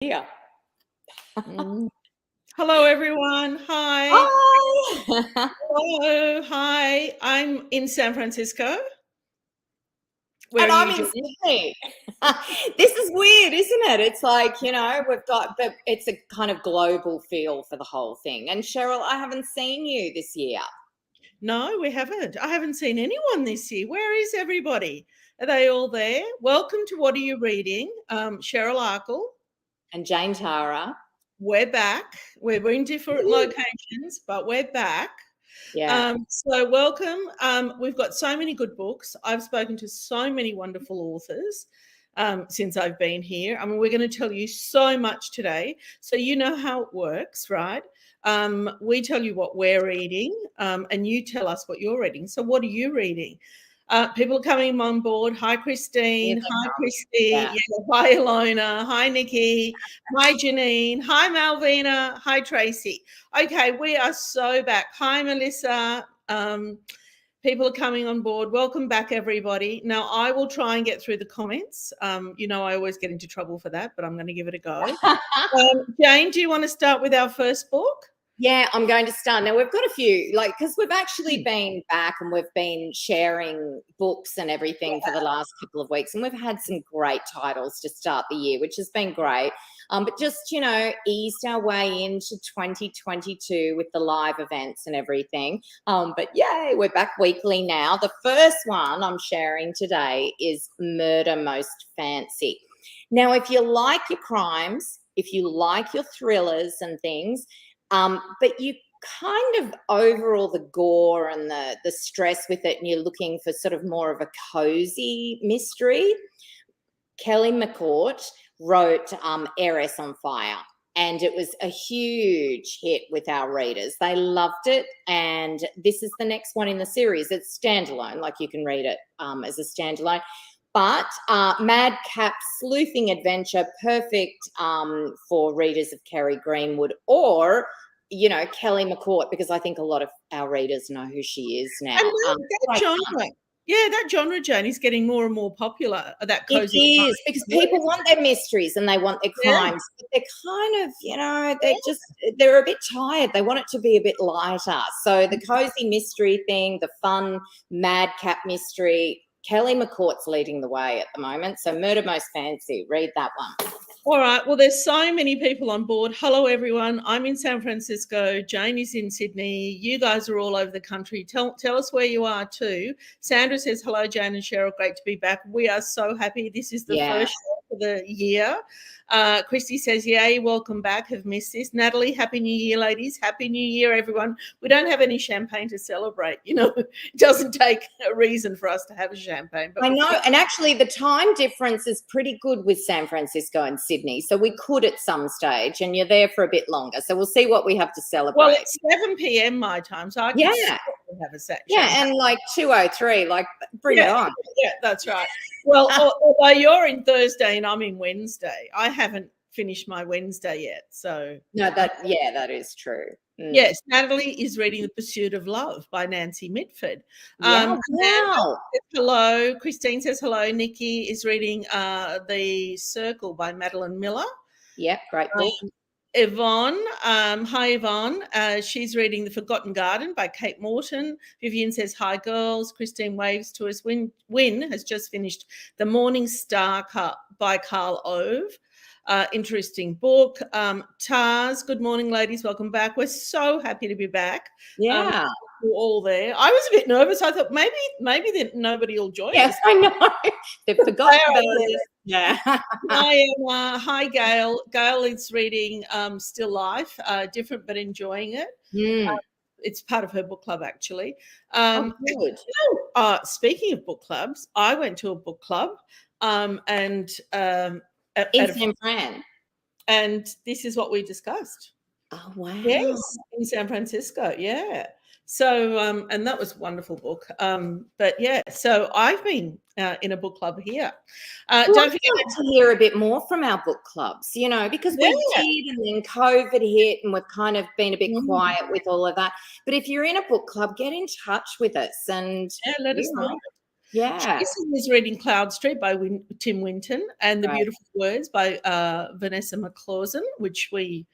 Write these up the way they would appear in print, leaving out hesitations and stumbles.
Here. Hello, everyone. Hi. Hi. Hello. Hi. I'm in San Francisco. Where And are I'm you, in Julie? Sydney. This is weird, isn't it? It's like, we've got it's a kind of global feel for the whole thing. And Cheryl, I haven't seen you this year. No, we haven't. I haven't seen anyone this year. Where is everybody? Are they all there? Welcome to What Are You Reading? Cheryl Arkle. And Jane Tara. We're back. We're in different locations, but we're back. Yeah. So welcome. We've got so many good books. I've spoken to so many wonderful authors since I've been here. I mean, we're going to tell you so much today. So you know how it works, right? We tell you what we're reading and you tell us what you're reading. So what are you reading? People are coming on board. Hi, Christine. Hi, Christy. Yeah. Yeah. Hi, Ilona. Hi, Nikki. Hi, Janine. Hi, Malvina. Hi, Tracy. Okay, we are so back. Hi, Melissa. People are coming on board. Welcome back, everybody. Now, I will try and get through the comments. I always get into trouble for that, but I'm going to give it a go. Jane, do you want to start with our first book? Yeah, I'm going to start. Now, we've got a few, because we've actually been back and we've been sharing books and everything for the last couple of weeks, and we've had some great titles to start the year, which has been great. But just, eased our way into 2022 with the live events and everything. But yay, we're back weekly now. The first one I'm sharing today is Murder Most Fancy. Now, if you like your crimes, if you like your thrillers and things, but you kind of overall the gore and the stress with it, and you're looking for sort of more of a cozy mystery, Kelly McCourt wrote Heiress on Fire, and it was a huge hit with our readers. They loved it, and this is the next one in the series. It's standalone, like you can read it as a standalone. But madcap sleuthing adventure, perfect for readers of Kerry Greenwood or, Kelly McCourt, because I think a lot of our readers know who she is now. That genre, Jane, is getting more and more popular. That cozy. It is, because people want their mysteries and they want their crimes, but they're kind of, they're a bit tired. They want it to be a bit lighter. So the cozy mystery thing, the fun madcap mystery, Kelly McCourt's leading the way at the moment. So Murder Most Fancy, read that one. All right. Well, there's so many people on board. Hello, everyone. I'm in San Francisco. Jane is in Sydney. You guys are all over the country. Tell us where you are too. Sandra says, hello, Jane and Cheryl. Great to be back. We are so happy. This is the first show for the year. Christy says, yay, welcome back. Have missed this. Natalie, happy New Year, ladies. Happy New Year, everyone. We don't have any champagne to celebrate. It doesn't take a reason for us to have a champagne. But I know. And actually, the time difference is pretty good with San Francisco and Sydney. So we could at some stage, and you're there for a bit longer. So we'll see what we have to celebrate. Well, it's 7 p.m. my time, so I can have a champagne. Yeah, and 2:03, bring it on. Yeah, that's right. Well, although you're in Thursday and I'm in Wednesday, I haven't finished my Wednesday yet. So no, that is true. Yes, Natalie is reading The Pursuit of Love by Nancy Mitford. Wow. Hello. Christine says hello. Nikki is reading The Circle by Madeline Miller. Yep, great book. Yvonne, hi Yvonne. She's reading The Forgotten Garden by Kate Morton. Vivian says, hi girls. Christine waves to us. Wynne has just finished The Morning Star by Carl Ove. Interesting book. Tars, good morning, ladies. Welcome back. We're so happy to be back. Yeah. We're all there. I was a bit nervous. I thought maybe nobody will join us. Yes, I know. They've forgotten about it. Yeah. Hi, Gail. Gail is reading Still Life, different but enjoying it. It's part of her book club, actually. Good. Speaking of book clubs, I went to a book club and in San Fran. And this is what we discussed. Oh, wow. Yes, in San Francisco, yeah. So, and that was a wonderful book. But yeah, so I've been in a book club here. Don't forget to hear a bit more from our book clubs, because we did, and then COVID hit, and we've kind of been a bit quiet with all of that. But if you're in a book club, get in touch with us and let us know. Yeah. Jason is reading Cloud Street by Tim Winton and The Right. Beautiful Words by Vanessa McClausen, which we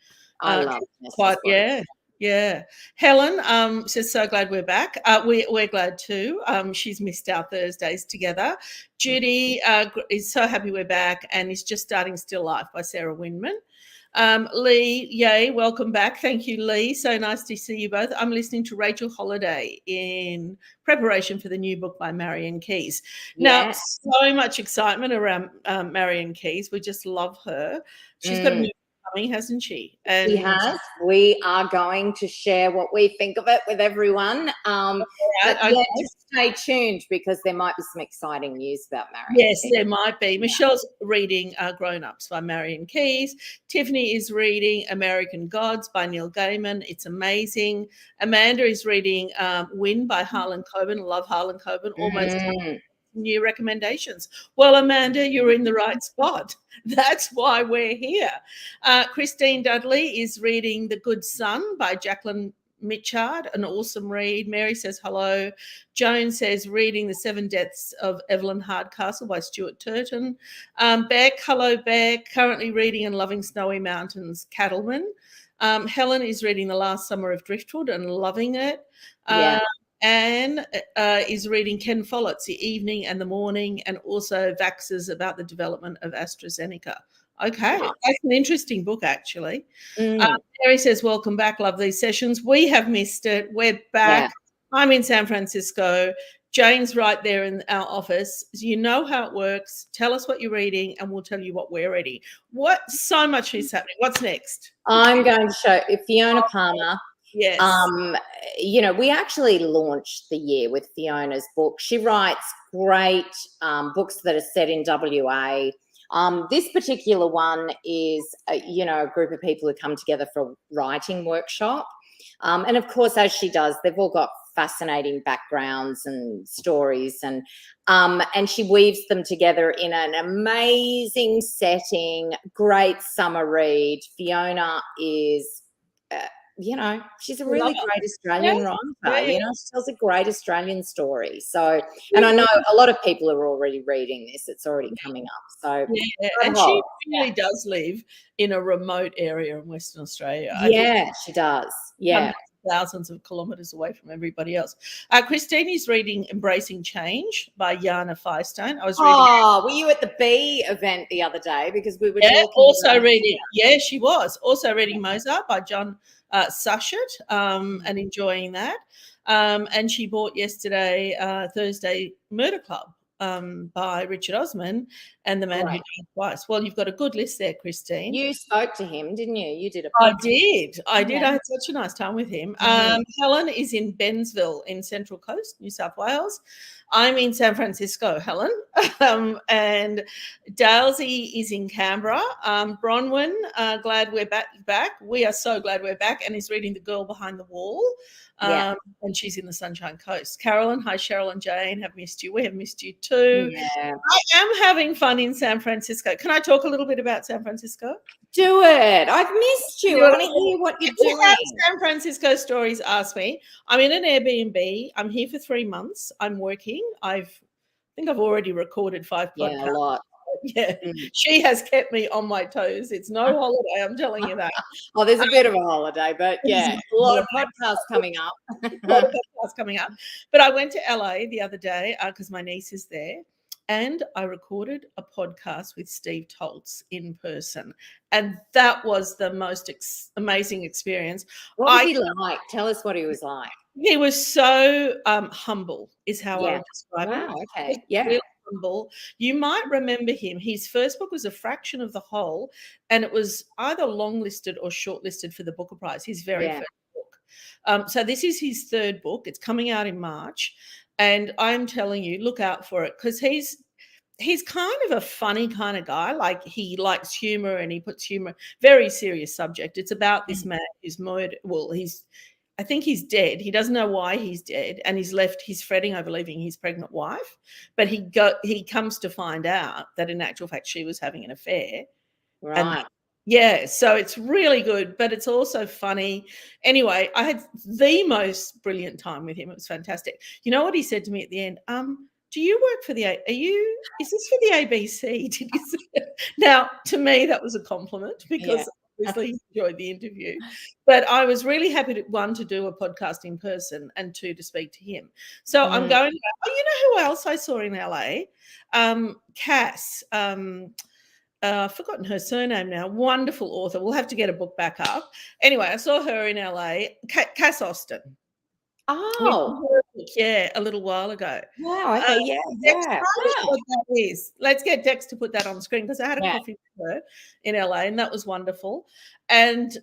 I love quite, Vanessa's yeah. Helen says, so glad we're back. We're glad too. She's missed our Thursdays together. Judy is so happy we're back and is just starting Still Life by Sarah Winman. Lee, yay, welcome back. Thank you, Lee. So nice to see you both. I'm listening to Rachel Holiday in preparation for the new book by Marian Keyes. Yes. Now, so much excitement around Marian Keyes. We just love her. She's got a new book coming, hasn't she? And she has. We are going to share what we think of it with everyone. But okay. just stay tuned because there might be some exciting news about Marian. Yes, there might be. Michelle's reading Grown Ups by Marian Keyes. Tiffany is reading American Gods by Neil Gaiman. It's amazing. Amanda is reading Win by Harlan Coben. Love Harlan Coben. Almost new recommendations. Well, Amanda, you're in the right spot. That's why we're here. Christine Dudley is reading The Good Son by Jacqueline Mitchard, an awesome read. Mary says hello. Joan says reading The Seven Deaths of Evelyn Hardcastle by Stuart Turton. Beck, hello Beck, currently reading and loving Snowy Mountains Cattleman. Helen is reading The Last Summer of Driftwood and loving it. Anne is reading Ken Follett's The Evening and the Morning, and also Vaxxers about the development of AstraZeneca. Okay, that's an interesting book, actually. Mary says, welcome back. Love these sessions. We have missed it. We're back. Yeah. I'm in San Francisco. Jane's right there in our office. You know how it works. Tell us what you're reading, and we'll tell you what we're reading. So much is happening. What's next? I'm going to show Fiona Palmer. Yes. You know, we actually launched the year with Fiona's book. She writes great books that are set in WA. This particular one is, you know, a group of people who come together for a writing workshop. And of course, as she does, they've all got fascinating backgrounds and stories, and she weaves them together in an amazing setting. Great summer read. Fiona is, you know, she's a really great Australian writer. You know, she tells a great Australian story. So, and I know a lot of people are already reading this. It's already coming up. So, and she really does live in a remote area in Western Australia. Yeah, she does. Yeah. Thousands of kilometres away from everybody else. Christine is reading Embracing Change by Jana Firestone. I was reading. Were you at the B event the other day? Because we were reading. Yeah, she was also reading Mozart by John Suchet and enjoying that. And she bought yesterday Thursday Murder Club by Richard Osman and The Man Who Died Twice. Well, you've got a good list there, Christine. You spoke to him, didn't you? You did. I did. I had such a nice time with him. Helen is in Bensville in Central Coast, New South Wales. I'm in San Francisco, Helen. And Dalesy is in Canberra. Bronwyn, glad we're back. We are so glad we're back, and is reading The Girl Behind the Wall. And she's in the Sunshine Coast. Carolyn, hi, Cheryl and Jane, have missed you. We have missed you too. Yeah. I am having fun in San Francisco. Can I talk a little bit about San Francisco? Do it. I've missed you. I want to hear what you're doing. San Francisco stories, ask me. I'm in an Airbnb. I'm here for 3 months. I'm working. I think I've already recorded 5 podcasts. Yeah, a lot. Yeah, she has kept me on my toes. It's no holiday, I'm telling you that. Well, there's a bit of a holiday, but yeah, a lot of podcasts coming up. But I went to LA the other day because my niece is there, and I recorded a podcast with Steve Toltz in person, and that was the most amazing experience. What was he like? Tell us what he was like. He was so humble, is how I would describe him. Wow, okay, yeah. Really humble. You might remember him. His first book was A Fraction of the Whole, and it was either longlisted or shortlisted for the Booker Prize, his very first book. So this is his third book. It's coming out in March, and I'm telling you, look out for it, because he's kind of a funny kind of guy. Like, he likes humor, and he puts humor, very serious subject. It's about this man who's murdered. Well, I think he's dead. He doesn't know why he's dead, and he's fretting over leaving his pregnant wife. But he comes to find out that in actual fact she was having an affair. Right. And so it's really good, but it's also funny. Anyway, I had the most brilliant time with him. It was fantastic. You know what he said to me at the end? do you work for is this for the ABC? Did you say? Now, to me, that was a compliment because obviously he enjoyed the interview. But I was really happy to do a podcast in person and two, to speak to him. So I'm going, you know who else I saw in LA? Cass. I've forgotten her surname now. Wonderful author. We'll have to get a book back up. Anyway, I saw her in LA. Cass Austin. Oh, yeah, a little while ago. Wow. Okay. Wow. What that is. Let's get Dex to put that on the screen because I had a coffee with her in LA and that was wonderful. And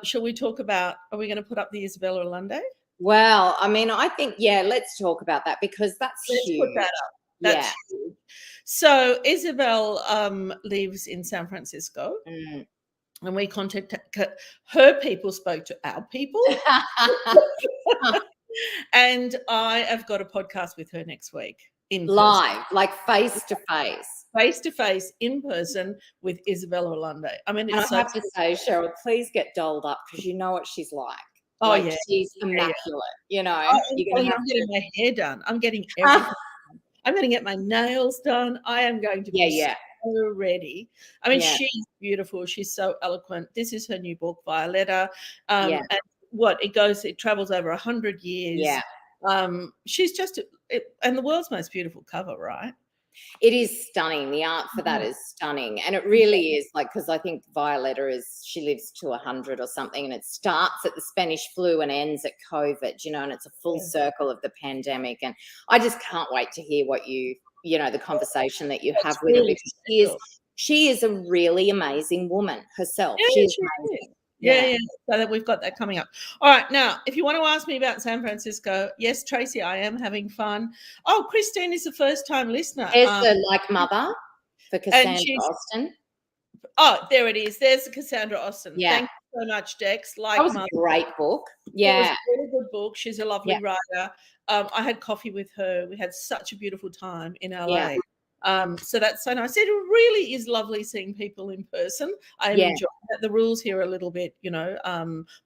shall we talk about? Are we going to put up the Isabella Allende? Well, I mean, I think let's talk about that because that's huge. Put that up. That's huge. So Isabel lives in San Francisco. And we contacted her people, spoke to our people. And I have got a podcast with her next week in live, like face to face, in person with Isabella Allende. I mean, I have to say, Cheryl, please get dolled up because you know what she's like. Oh, yeah. She's immaculate, you know. I'm getting my hair done. I'm getting everything done. I'm going to get my nails done. I am going to be so ready. I mean, she's beautiful. She's so eloquent. This is her new book, Violetta. And it travels over 100 years. She's just, and the world's most beautiful cover, right? It is stunning. The art for that is stunning. And it really is because I think Violetta she lives to 100 or something, and it starts at the Spanish flu and ends at COVID, you know, and it's a full circle of the pandemic. And I just can't wait to hear what the conversation that you have with her, because she is a really amazing woman herself. She is amazing. Yeah. So that we've got that coming up. All right. Now, if you want to ask me about San Francisco, yes, Tracy, I am having fun. Oh, Christine is a first-time listener. There's the mother for Cassandra Austin. Oh, there it is. There's the Cassandra Austin. Yeah. Thank you so much, Dex. That was a great book. Yeah. It was a really good book. She's a lovely writer. I had coffee with her. We had such a beautiful time in LA. Yeah. So that's so nice. It really is lovely seeing people in person. I enjoy that. The rules here are a little bit,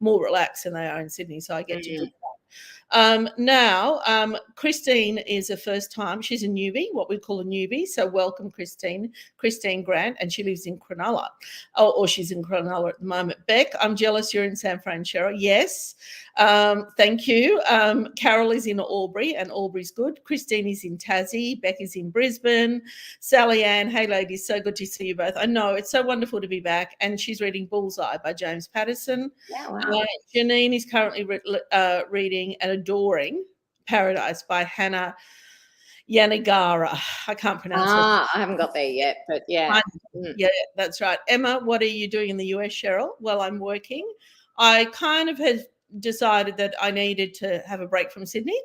more relaxed than they are in Sydney, so I get to do that. Now, Christine is a first time. She's a newbie, what we call a newbie. So welcome, Christine Grant, and she lives in Cronulla, or she's in Cronulla at the moment. Beck, I'm jealous you're in San Fran, Cheryl. Yes, thank you. Carol is in Albury, and Albury's good. Christine is in Tassie. Beck is in Brisbane. Sally Ann, hey ladies, so good to see you both. I know, it's so wonderful to be back. And she's reading Bullseye by James Patterson. Yeah, wow. Janine is currently reading and adoring Paradise by Hannah Yanagara. I can't pronounce it. I haven't got there yet, but yeah. Yeah, that's right. Emma, what are you doing in the US, Cheryl? Well, I'm working. I kind of had decided that I needed to have a break from Sydney,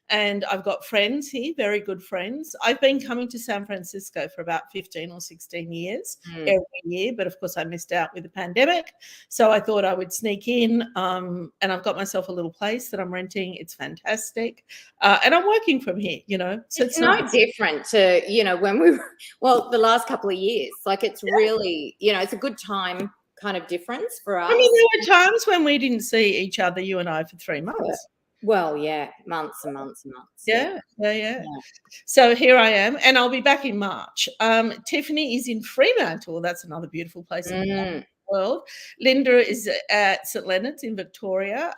and I've got friends here, very good friends. I've been coming to San Francisco for about 15 or 16 years every year, but of course I missed out with the pandemic. So I thought I would sneak in, and I've got myself a little place that I'm renting. It's fantastic. And I'm working from here, So it's no different to, when we were, the last couple of years. It's really, it's a good time kind of difference for us. I mean, there were times when we didn't see each other, you and I, for 3 months. Well, yeah, months and months and months. Yeah. So here I am, and I'll be back in March. Tiffany is in Fremantle. That's another beautiful place in the world. Linda is at St Leonard's in Victoria.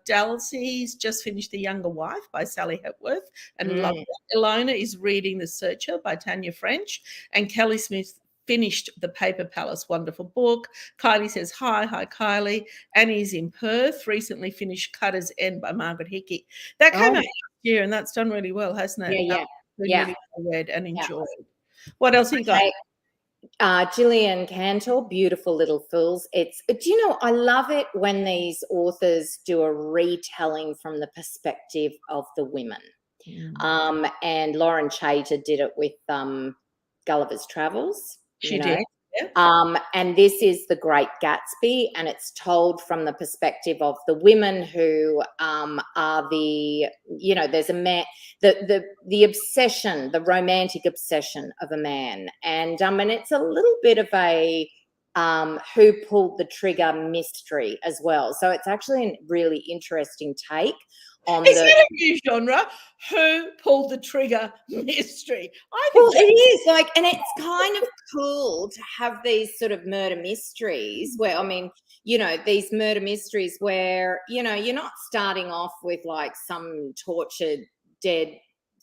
Dalcy's just finished The Younger Wife by Sally Hepworth and loved it. Ilona is reading The Searcher by Tanya French, and Kelly Smith finished The Paper Palace, wonderful book. Kylie says, hi Kylie. Annie's in Perth, recently finished Cutter's End by Margaret Hickey. That came out last year, and that's done really well, hasn't it? Really well read and enjoyed. What else have you got? Gillian Cantor, Beautiful Little Fools. I love it when these authors do a retelling from the perspective of the women. And Lauren Chater did it with Gulliver's Travels. She did. Yeah. And this is The Great Gatsby, and it's told from the perspective of the women who are there's a man, the obsession, the romantic obsession of a man, and it's a little bit of a who pulled the trigger mystery as well. So it's actually a really interesting take on Is the. that a new genre? Who pulled the trigger mystery? I Well, think it is like, and it's kind of cool to have these sort of murder mysteries where, I mean, these murder mysteries where, you're not starting off with like some tortured, dead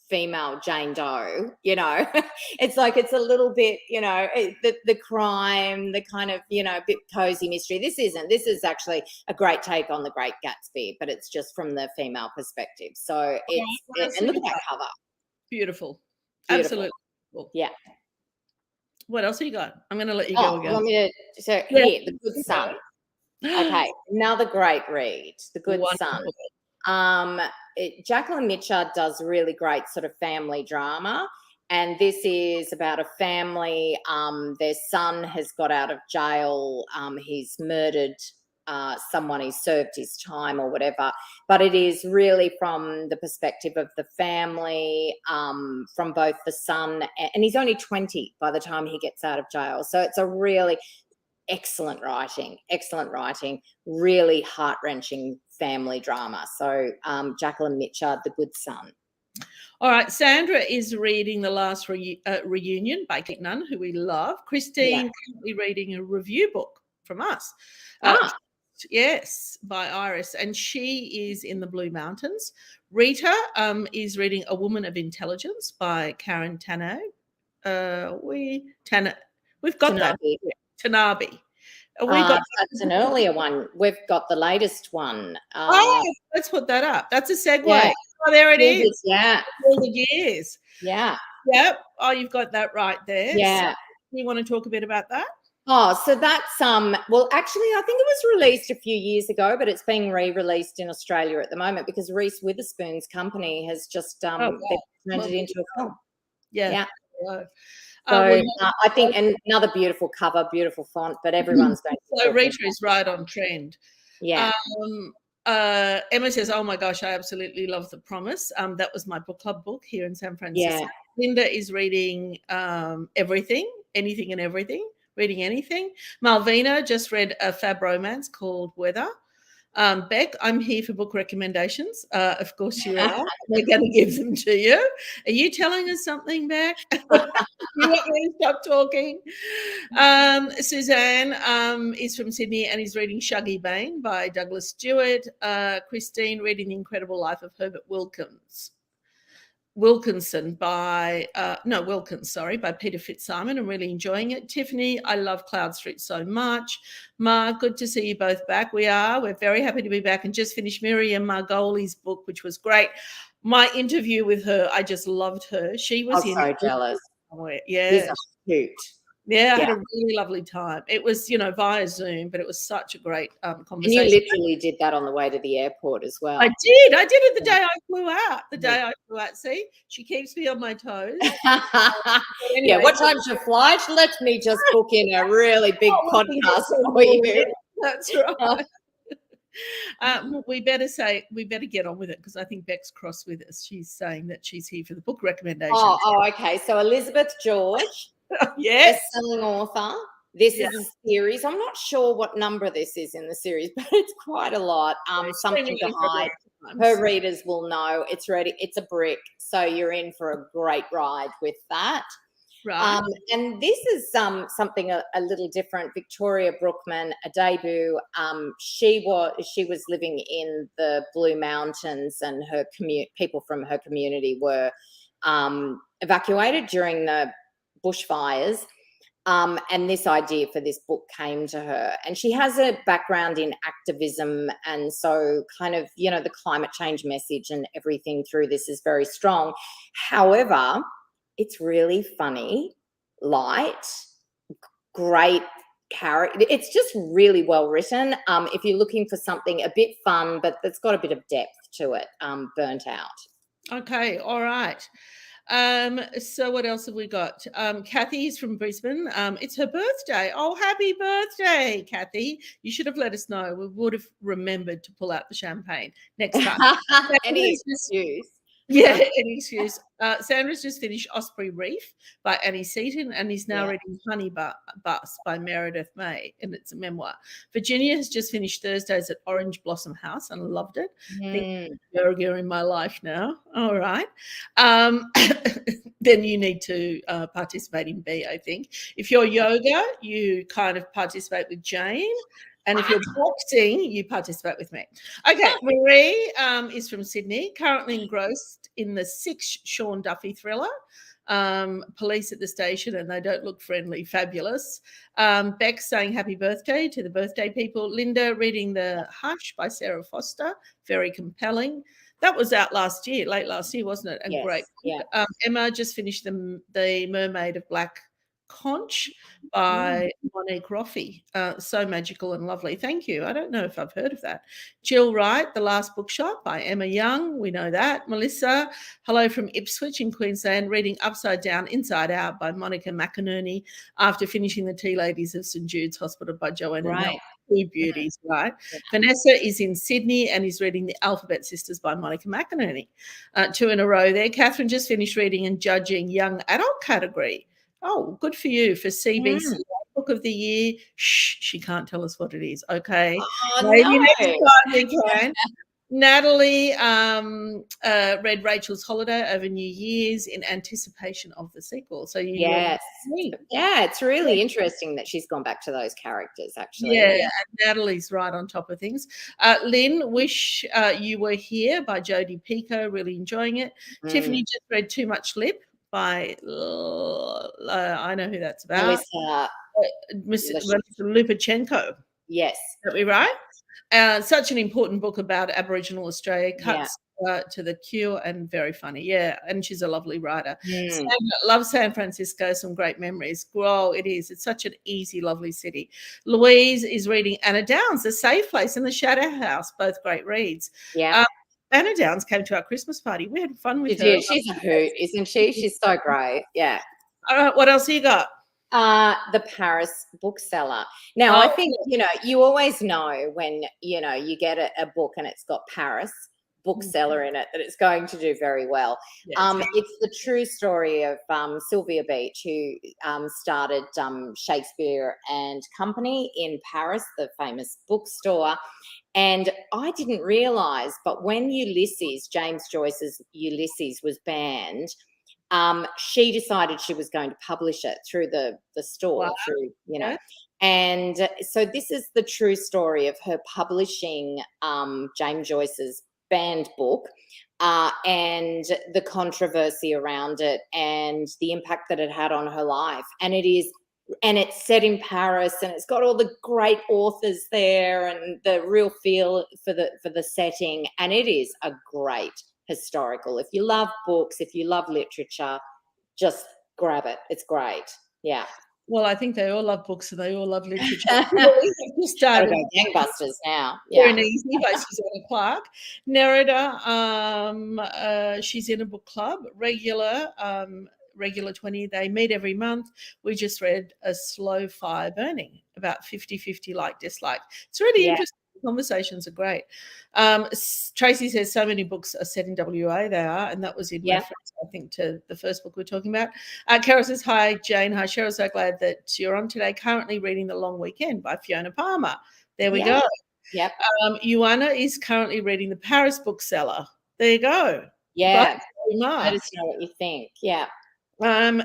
female Jane Doe, it's like, it's a little bit, the crime, the kind of, bit cozy mystery. This is actually a great take on The Great Gatsby, but it's just from the female perspective. So and look at that cover. Beautiful. Beautiful. Absolutely. Cool. Yeah. What else have you got? I'm going to let you go again. Want me to, so Yeah. here, The Good Son. Okay, another great read, The Good Wonderful. Son. Jacqueline Mitchard does really great sort of family drama, and this is about a family. Their son has got out of jail. He's murdered someone. He served his time or whatever, but it is really from the perspective of the family, from both the son, and he's only 20 by the time he gets out of jail. So it's a really excellent writing, really heart-wrenching family drama. So Jacqueline Mitchard, The Good Son. All right, Sandra is reading The Last Reunion by Kate Nunn, who we love. Christine currently reading a review book from us. Yes, by Iris, and she is in the Blue Mountains. Rita is reading A Woman of Intelligence by Karen Tanabe. We've got that. Tanabe. That's an earlier one. We've got the latest one. Let's put that up. That's a segue. Yeah. Oh, there it is. Yeah. All the years. Yeah. Yep. Oh, you've got that right there. Yeah. So you want to talk a bit about that? Oh, so that's well, actually, I think it was released a few years ago, but it's being re-released in Australia at the moment because Reese Witherspoon's company has just turned it into a film. Yeah. So I think, and another beautiful cover, beautiful font, but everyone's going to. So Rita is right on trend. Yeah. Emma says, "Oh my gosh, I absolutely love The Promise." That was my book club book here in San Francisco. Yeah. Linda is reading everything, anything and everything. Reading anything. Malvina just read a fab romance called Weather. Beck, I'm here for book recommendations. Of course you are. We're going to give them to you. Are you telling us something, Beck? You want me to stop talking? Suzanne is from Sydney and is reading Shuggie Bain by Douglas Stewart. Christine reading The Incredible Life of Herbert Wilkinson by Peter Fitzsimon. I'm really enjoying it. Tiffany, I love Cloud Street so much. Ma, good to see you both back. We're very happy to be back, and just finished Miriam Margoli's book, which was great. My interview with her, I just loved her. She was so jealous. Yeah. These are cute. Yeah, I had a really lovely time. It was, via Zoom, but it was such a great conversation. And you literally did that on the way to the airport as well. I did it the day I flew out. See, she keeps me on my toes. Anyway, what time's your flight? Let me just book in a really big podcast for you. That's right. We better get on with it because I think Beck's cross with us. She's saying that she's here for the book recommendations. Oh, okay. So Elizabeth George. Yes. Best-selling author. This is a series. I'm not sure what number this is in the series, but it's quite a lot. Something to hide. Her readers will know. It's ready. It's a brick. So you're in for a great ride with that. Right. And this is something a little different. Victoria Brookman, a debut. She was living in the Blue Mountains, and her people from her community were evacuated during the bushfires, and this idea for this book came to her, and she has a background in activism, and so kind of the climate change message and everything through this is very strong. However, it's really funny, light, great character. It's just really well written. If you're looking for something a bit fun but that's got a bit of depth to it, Burnt Out. Okay, all right. So what else have we got? Kathy is from Brisbane. It's her birthday. Oh, happy birthday, Kathy. You should have let us know. We would have remembered to pull out the champagne next time. Any excuse. Yeah, any excuse. Sandra's just finished Osprey Reef by Annie Seaton and is now reading Honey Bus by Meredith May, and it's a memoir. Virginia has just finished Thursdays at Orange Blossom House and loved it. I think you're in my life now. All right. Then you need to participate in B, I think. If you're yoga, you kind of participate with Jane. And if you're boxing, you participate with me. Okay, Marie is from Sydney, currently engrossed in the 6th Sean Duffy thriller, Police at the Station and They Don't Look Friendly, fabulous. Beck saying happy birthday to the birthday people. Linda reading The Hush by Sarah Foster, very compelling. That was out late last year, wasn't it? And Yes, great. yeah. Emma just finished the Mermaid of Black Conch by Monique Roffey. So magical and lovely. Thank you. I don't know if I've heard of that. Jill Wright, The Last Bookshop by Emma Young. We know that. Melissa, hello from Ipswich in Queensland, reading Upside Down, Inside Out by Monica McInerney after finishing The Tea Ladies of St Jude's Hospital by Joanna Nell. Two beauties, right? Yeah. Vanessa is in Sydney and is reading The Alphabet Sisters by Monica McInerney. 2 in a row there. Catherine just finished reading and judging Young Adult category. Oh, good for you for CBC Book of the Year. Shh, she can't tell us what it is. Okay. Maybe next time we can. Natalie read Rachel's Holiday over New Year's in anticipation of the sequel. So yeah, it's really interesting that she's gone back to those characters, actually. Yeah, and Natalie's right on top of things. Lynn, Wish You Were Here by Jodie Picoult, really enjoying it. Tiffany just read Too Much Lip by I know who that's about. Melissa Lupachenko. Yes. That we right? Such an important book about Aboriginal Australia, cuts to the cure and very funny. Yeah, and she's a lovely writer. Love San Francisco, some great memories. Oh, it is. It's such an easy, lovely city. Louise is reading Anna Downs, The Safe Place and The Shadow House, both great reads. Yeah. Anna Downs came to our Christmas party. We had fun with her. Did. She's a hoot, isn't she? She's so great. Yeah. All right, what else you got? The Paris bookseller. Now, I think, you always know when, you get a book and it's got Paris bookseller in it, that it's going to do very well. Yes. It's the true story of Sylvia Beach, who started Shakespeare and Company in Paris, the famous bookstore. And I didn't realise, but when Ulysses, James Joyce's Ulysses, was banned, she decided she was going to publish it through the store, And so this is the true story of her publishing James Joyce's banned book and the controversy around it and the impact that it had on her life. And it's set in Paris, and it's got all the great authors there and the real feel for the setting. And it is a great historical. If you love books, if you love literature, just grab it. It's great. Yeah. Well, I think they all love books and they all love literature. Just started gangbusters now. Yeah. Very easy by Susanna Clark. Nerida, she's in a book club, regular 20. They meet every month. We just read A Slow Fire Burning, about 50-50 like-dislike. It's really interesting. Conversations are great. Tracy says so many books are set in WA. They are, and that was in reference, I think, to the first book we're talking about. Carol says, hi, Jane. Hi, Cheryl. So glad that you're on today. Currently reading The Long Weekend by Fiona Palmer. There we go. Yep. Ioana is currently reading The Paris Bookseller. There you go. Yeah. Let us know what you think. Yeah.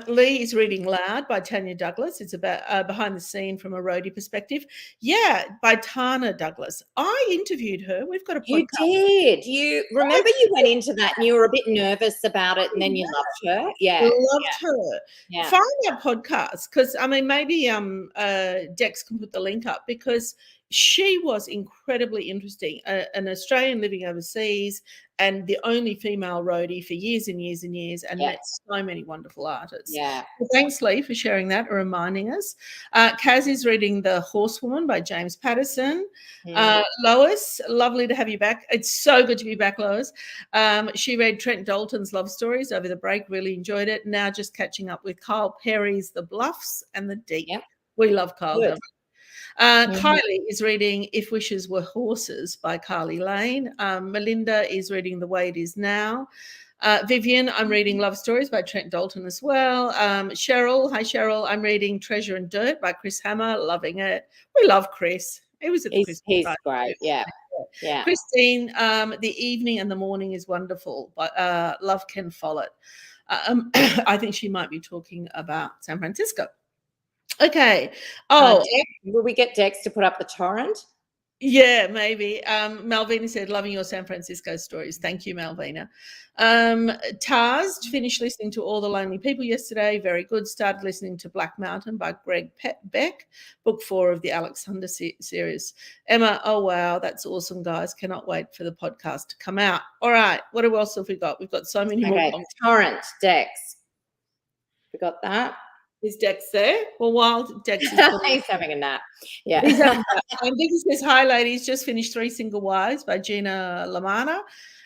Lee is reading Loud by Tanya Douglas. It's about behind the scene from a roadie perspective. Yeah, by Tana Douglas. I interviewed her. We've got a podcast. You did. You remember you went into that and you were a bit nervous about it, and then you loved her. Yeah, loved her. Yeah. Find that podcast, because maybe Dex can put the link up, because she was incredibly interesting. An Australian living overseas, and the only female roadie for years and years and years, and met so many wonderful artists. Yeah. So thanks, Lee, for sharing that and reminding us. Kaz is reading The Horsewoman by James Patterson. Lois, lovely to have you back. It's so good to be back, Lois. She read Trent Dalton's Love Stories over the break, really enjoyed it. Now just catching up with Kyle Perry's The Bluffs and The Deep. Yep. We love Kyle. Kylie is reading If Wishes Were Horses by Carly Lane. Melinda is reading The Way It Is Now. Vivian, I'm reading Love Stories by Trent Dalton as well. Cheryl, hi Cheryl, I'm reading Treasure and Dirt by Chris Hammer, loving it. We love Chris. He was at the Christmas He's party. great. Yeah. Yeah. Christine, the evening and the morning is wonderful, but love Ken Follett. I think she might be talking about San Francisco. Okay. Oh, will we get Dex to put up the torrent? yeah, maybe. Malvina said, loving your San Francisco stories. Thank you, Malvina. Taz finished listening to All the Lonely People yesterday. Very good. Started listening to Black Mountain by Greg Beck, book 4 of the Alexander series. Emma, oh, wow, that's awesome, guys. Cannot wait for the podcast to come out. All right. What else have we got? We've got so many more. Torrent, Dex. We got that? Is Dex there? Well, while Dex is he's having a nap. Yeah. Vicky says, hi, ladies. Just finished 3 Single Wives by Gina Lamana.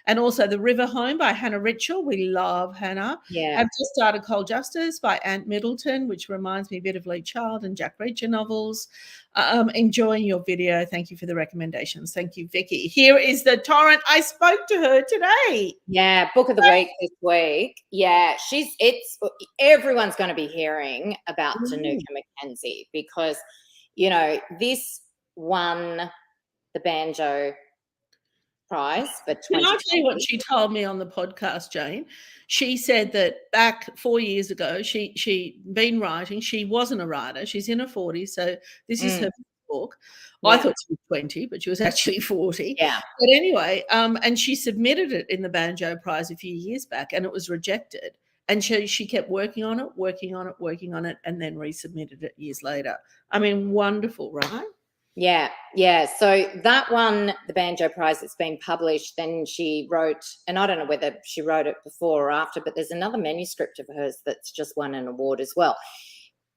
And also The River Home by Hannah Ritchell. We love Hannah. Yeah. I've just started Cold Justice by Ant Middleton, which reminds me a bit of Lee Child and Jack Reacher novels. Enjoying your video. Thank you for the recommendations. Thank you, Vicky. Here is the torrent. I spoke to her today. Yeah, book of the week this week. Yeah, everyone's going to be hearing about Danuka McKenzie because, this won the Banjo prize for 2020. Can I tell you what she told me on the podcast, Jane? She said that back 4 years ago, she'd been writing. She wasn't a writer. She's in her 40s, so this is her book. Well, I thought she was 20, but she was actually 40. Yeah. But anyway, and she submitted it in the Banjo Prize a few years back, and it was rejected. And she kept working on it, and then resubmitted it years later. I mean, wonderful, right? Yeah. So that one, the Banjo Prize, it's been published. Then she wrote, and I don't know whether she wrote it before or after, but there's another manuscript of hers that's just won an award as well.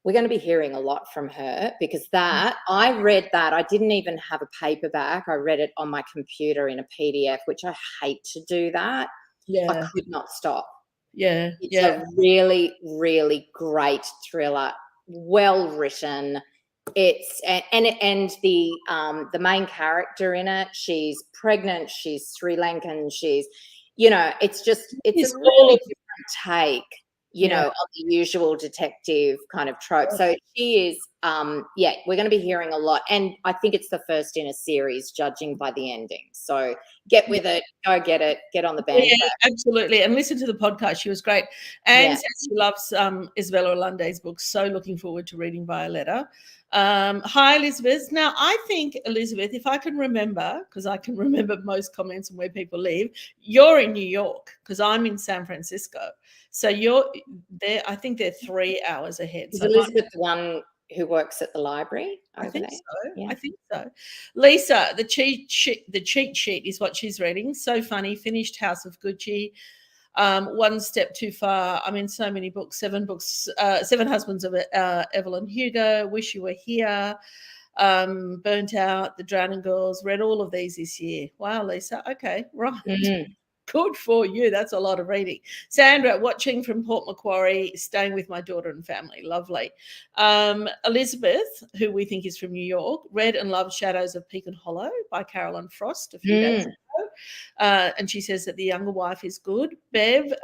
We're going to be hearing a lot from her because I read that. I didn't even have a paperback. I read it on my computer in a PDF, which I hate to do that. Yeah. I could not stop. Yeah. It's a really, really great thriller, well written. It's and the main character in it, she's pregnant, she's Sri Lankan, she's it's a really different take of the usual detective kind of trope. So she is we're going to be hearing a lot, and I think it's the first in a series judging by the ending. So get with it, go get it, get on the band. Yeah, absolutely. And listen to the podcast. She was great. And she loves Isabella Alunde's books. So looking forward to reading Violetta. Hi, Elizabeth. Now, I think, Elizabeth, if I can remember, because I can remember most comments and where people live, you're in New York because I'm in San Francisco. So you're there. I think they're 3 hours ahead. Is Elizabeth the one who works at the library? I think so. Yeah. I think so. Lisa, the cheat sheet is what she's reading. So funny. Finished House of Gucci. One Step Too Far. I'm in so many books. 7 books. 7 Husbands of Evelyn Hugo. Wish You Were Here. Burnt Out. The Drowning Girls. Read all of these this year. Wow, Lisa. Okay, right. Mm-hmm. Good for you. That's a lot of reading. Sandra, watching from Port Macquarie, staying with my daughter and family. Lovely. Elizabeth, who we think is from New York, read and loved Shadows of Pecan Hollow by Carolyn Frost a few days ago. And she says that The Younger Wife is good. Bev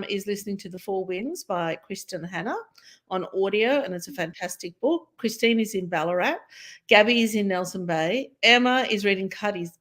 is listening to The Four Winds by Kristen Hanna on audio, and it's a fantastic book. Christine is in Ballarat. Gabby is in Nelson Bay. Emma is reading Cutter's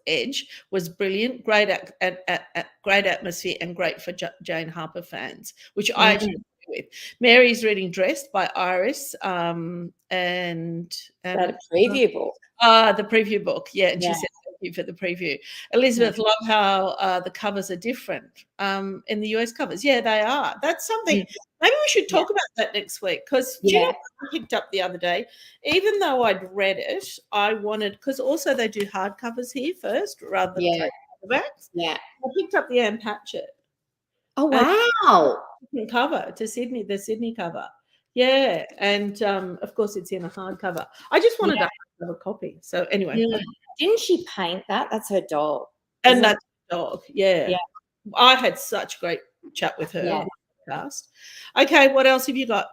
Edge was brilliant, great atmosphere, and great for Jane Harper fans, which I actually agree with. Mary's reading Dressed by Iris, and that a preview book. The preview book, yeah. And she said thank you for the preview. Elizabeth, love how the covers are different in the US covers. Yeah, they are. That's something. Maybe we should talk about that next week because do you know what I picked up the other day? Even though I'd read it, I wanted, because also they do hardcovers here first rather than paperbacks. Yeah. I picked up the Anne Patchett. Oh, wow. Cover to Sydney, the Sydney cover. Yeah. And of course it's in a hardcover. I just wanted to have a copy. So anyway. Yeah. Didn't she paint that? That's her dog. And that's her dog. Yeah. I had such great chat with her. Yeah. On the podcast. Okay, what else have you got?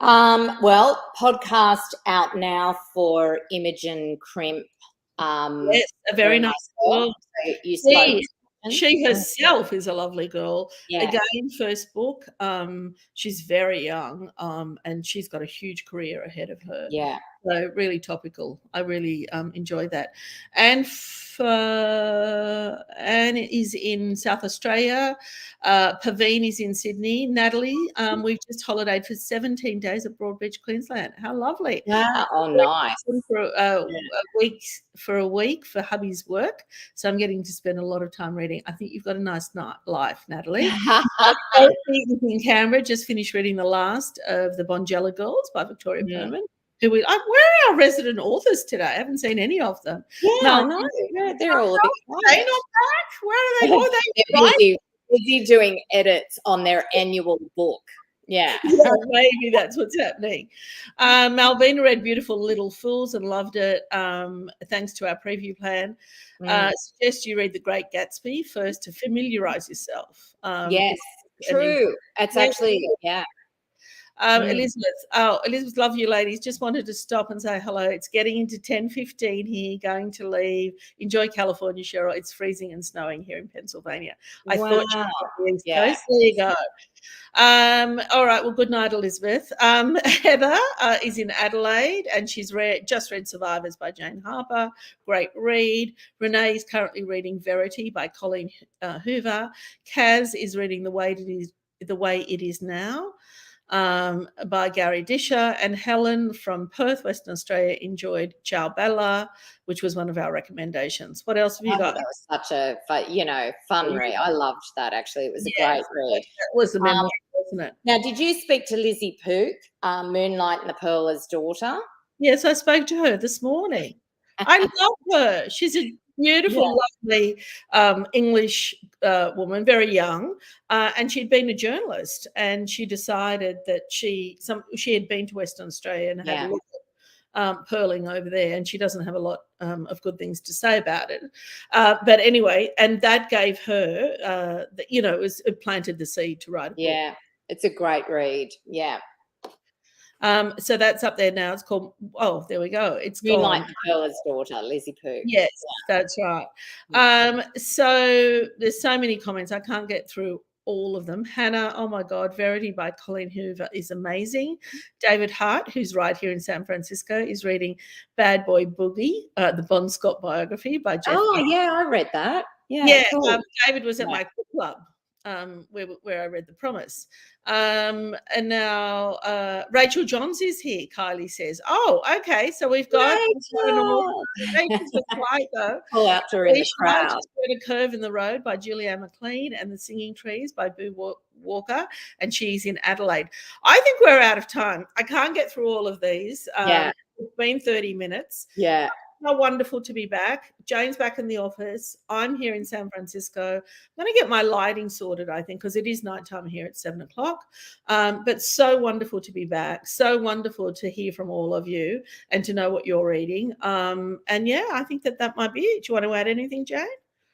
Well, podcast out now for Imogen Crimp. Yes, a very nice book. So you spoke to She herself is a lovely girl. Yeah. Again, first book. She's very young, and she's got a huge career ahead of her. Yeah. So really topical. I really enjoy that. And Anne is in South Australia. Paveen is in Sydney. Natalie, we've just holidayed for 17 days at Broadbeach, Queensland. How lovely! Yeah. Oh, nice. For a week for hubby's work, so I'm getting to spend a lot of time reading. I think you've got a nice life, Natalie. In Canberra, just finished reading the last of the Bonjela Girls by Victoria Perman. Where are our resident authors today? I haven't seen any of them. Yeah, no, they're all a bit quiet. They're not back. Where are they? They're busy doing edits on their annual book. Yeah. Maybe that's what's happening. Malvina read Beautiful Little Fools and loved it. Thanks to our preview plan. Suggest you read The Great Gatsby first to familiarize yourself. Yes, true. It's actually, yeah. Elizabeth, love you ladies. Just wanted to stop and say hello. It's getting into 10:15 here, going to leave. Enjoy California, Cheryl. It's freezing and snowing here in Pennsylvania. I thought you were on the East Coast. There you go. All right, well, good night, Elizabeth. Heather is in Adelaide, and she's just read Survivors by Jane Harper. Great read. Renee is currently reading Verity by Colleen Hoover. Kaz is reading The Way It Is Now by Gary Disher, and Helen from Perth, Western Australia, enjoyed Ciao Bella, which was one of our recommendations. What else have you got? That was such a fun read. I loved that, actually. It was a great read. That was the memoir, wasn't it? Now, did you speak to Lizzie Pook, Moonlight and the Pearler's daughter? Yes, I spoke to her this morning. I love her. She's a beautiful, lovely English woman, very young, and she'd been a journalist, and she decided that she had been to Western Australia and had a look at pearling over there, and she doesn't have a lot of good things to say about it. But anyway, and that gave her, it planted the seed to write a book. Yeah, it's a great read. Yeah. So that's up there now. It's called, there we go. It's Moonlight and the Pearler's daughter, Lizzie Pook. Yes, that's right. So there's so many comments. I can't get through all of them. Hannah, oh my God, Verity by Colleen Hoover is amazing. David Hart, who's right here in San Francisco, is reading Bad Boy Boogie, the Bon Scott biography by Jeff. Oh, yeah, I read that. Yeah, cool. David was at my book club. Where I read The Promise. And now Rachel Johns is here, Kylie says. Oh, okay. So we've got Rachel's quiet though. Pull out to her in the crowd. A Curve in the Road by Julianne McLean and The Singing Trees by Boo Walker, and she's in Adelaide. I think we're out of time. I can't get through all of these. It's been 30 minutes. Yeah. How wonderful to be back. Jane's back in the office. I'm here in San Francisco. I'm going to get my lighting sorted, I think, because it is nighttime here at 7 o'clock. But so wonderful to be back. So wonderful to hear from all of you and to know what you're reading. And yeah, I think that might be it. Do you want to add anything, Jane?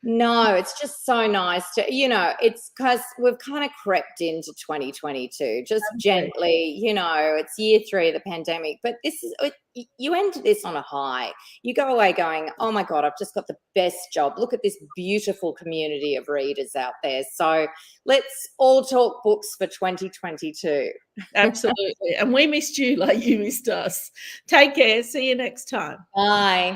No, it's just so nice to, it's because we've kind of crept into 2022, just gently, it's year 3 of the pandemic, but you enter this on a high. You go away going, oh my God, I've just got the best job. Look at this beautiful community of readers out there. So let's all talk books for 2022. Absolutely. And we missed you like you missed us. Take care. See you next time. Bye.